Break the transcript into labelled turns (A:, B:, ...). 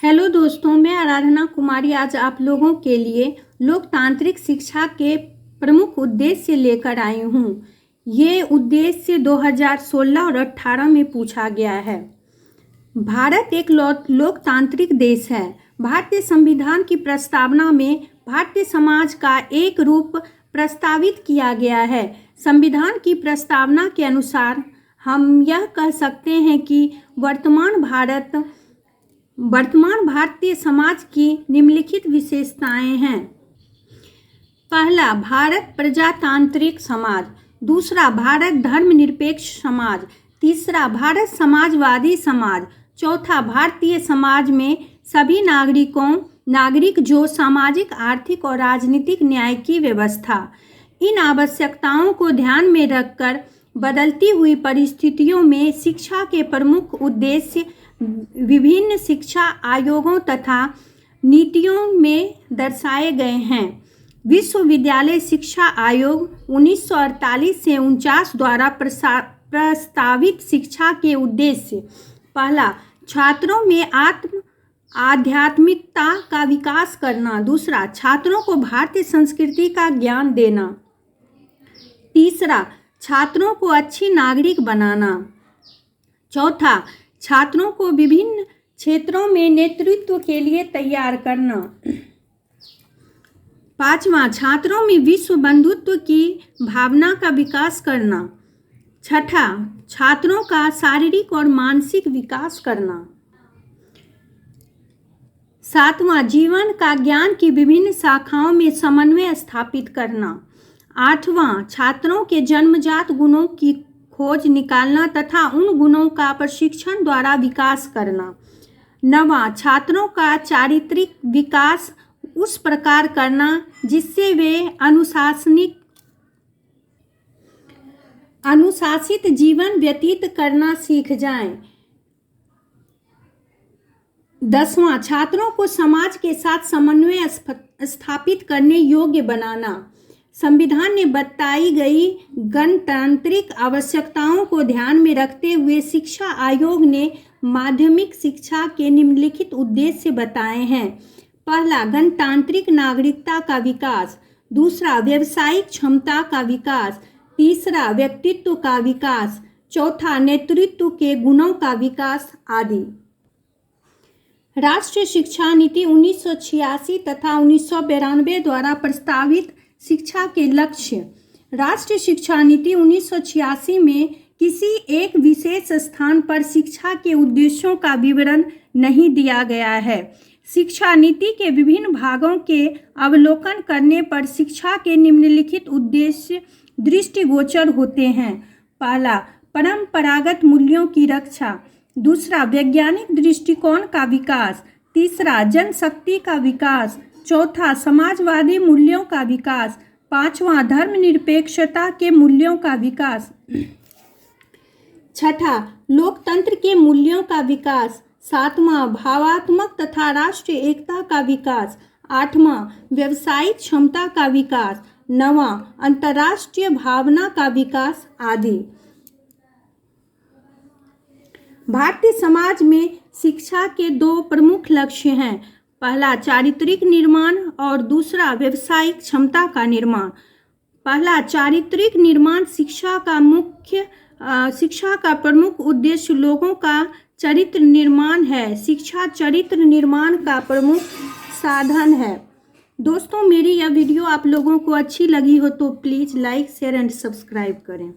A: Hello दोस्तों, मैं आराधना कुमारी आज आप लोगों के लिए लोकतांत्रिक शिक्षा के प्रमुख उद्देश्य लेकर आई हूँ। ये उद्देश्य 2016 और 18 में पूछा गया है। भारत एक लोकतांत्रिक देश है। भारतीय संविधान की प्रस्तावना में भारतीय समाज का एक रूप प्रस्तावित किया गया है। संविधान की प्रस्तावना के अनुसार हम यह कह सकते हैं कि वर्तमान भारतीय समाज की निम्नलिखित विशेषताएं हैं। पहला, भारत प्रजातांत्रिक समाज। दूसरा, भारत धर्मनिरपेक्ष समाज। तीसरा, भारत समाजवादी समाज। चौथा, भारतीय समाज में सभी नागरिक जो सामाजिक, आर्थिक और राजनीतिक न्याय की व्यवस्था। इन आवश्यकताओं को ध्यान में रखकर बदलती हुई परिस्थितियों में शिक्षा के प्रमुख उद्देश्य विभिन्न शिक्षा आयोगों तथा नीतियों में दर्शाए गए हैं। विश्वविद्यालय शिक्षा आयोग 1948 से 49 द्वारा प्रस्तावित शिक्षा के उद्देश्य। पहला, छात्रों में आध्यात्मिकता का विकास करना। दूसरा, छात्रों को भारतीय संस्कृति का ज्ञान देना। तीसरा, छात्रों को अच्छी नागरिक बनाना। चौथा, छात्रों को विभिन्न क्षेत्रों में नेतृत्व के लिए तैयार करना। पांचवा, छात्रों में विश्व बंधुत्व की भावना का विकास करना। छठा, छात्रों का शारीरिक और मानसिक विकास करना। सातवां, जीवन का ज्ञान की विभिन्न शाखाओं में समन्वय स्थापित करना। आठवां, छात्रों के जन्मजात गुणों की खोज निकालना तथा उन गुणों का प्रशिक्षण द्वारा विकास करना। नवां, छात्रों का चारित्रिक विकास उस प्रकार करना जिससे वे अनुशासित जीवन व्यतीत करना सीख जाएं। 10वां, छात्रों को समाज के साथ समन्वय स्थापित करने योग्य बनाना। संविधान में बताई गई गणतांत्रिक आवश्यकताओं को ध्यान में रखते हुए शिक्षा आयोग ने माध्यमिक शिक्षा के निम्नलिखित उद्देश्य बताए हैं। पहला, गणतांत्रिक नागरिकता का विकास। दूसरा, व्यावसायिक क्षमता का विकास। तीसरा, व्यक्तित्व का विकास। चौथा, नेतृत्व के गुणों का विकास आदि। राष्ट्रीय शिक्षा नीति 1986 तथा 1992 द्वारा प्रस्तावित शिक्षा के लक्ष्य। राष्ट्रीय शिक्षा नीति 1986 में किसी एक विशेष स्थान पर शिक्षा के उद्देश्यों का विवरण नहीं दिया गया है। शिक्षा नीति के विभिन्न भागों के अवलोकन करने पर शिक्षा के निम्नलिखित उद्देश्य दृष्टिगोचर होते हैं। पहला, परंपरागत मूल्यों की रक्षा। दूसरा, वैज्ञानिक दृष्टिकोण का विकास। तीसरा, जनशक्ति का विकास। चौथा, समाजवादी मूल्यों का विकास। पांचवां, धर्मनिरपेक्षता के मूल्यों का विकास। छठा, लोकतंत्र के मूल्यों का विकास। सातवां, भावात्मक तथा राष्ट्रीय एकता का विकास। आठवां, व्यावसायिक क्षमता का विकास। नवां, अंतर्राष्ट्रीय भावना का विकास आदि। भारतीय समाज में शिक्षा के दो प्रमुख लक्ष्य हैं। पहला, चारित्रिक निर्माण और दूसरा, व्यावसायिक क्षमता का निर्माण। पहला, चारित्रिक निर्माण शिक्षा का प्रमुख उद्देश्य लोगों का चरित्र निर्माण है। शिक्षा चरित्र निर्माण का प्रमुख साधन है। दोस्तों, मेरी यह वीडियो आप लोगों को अच्छी लगी हो तो please like, share and subscribe करें।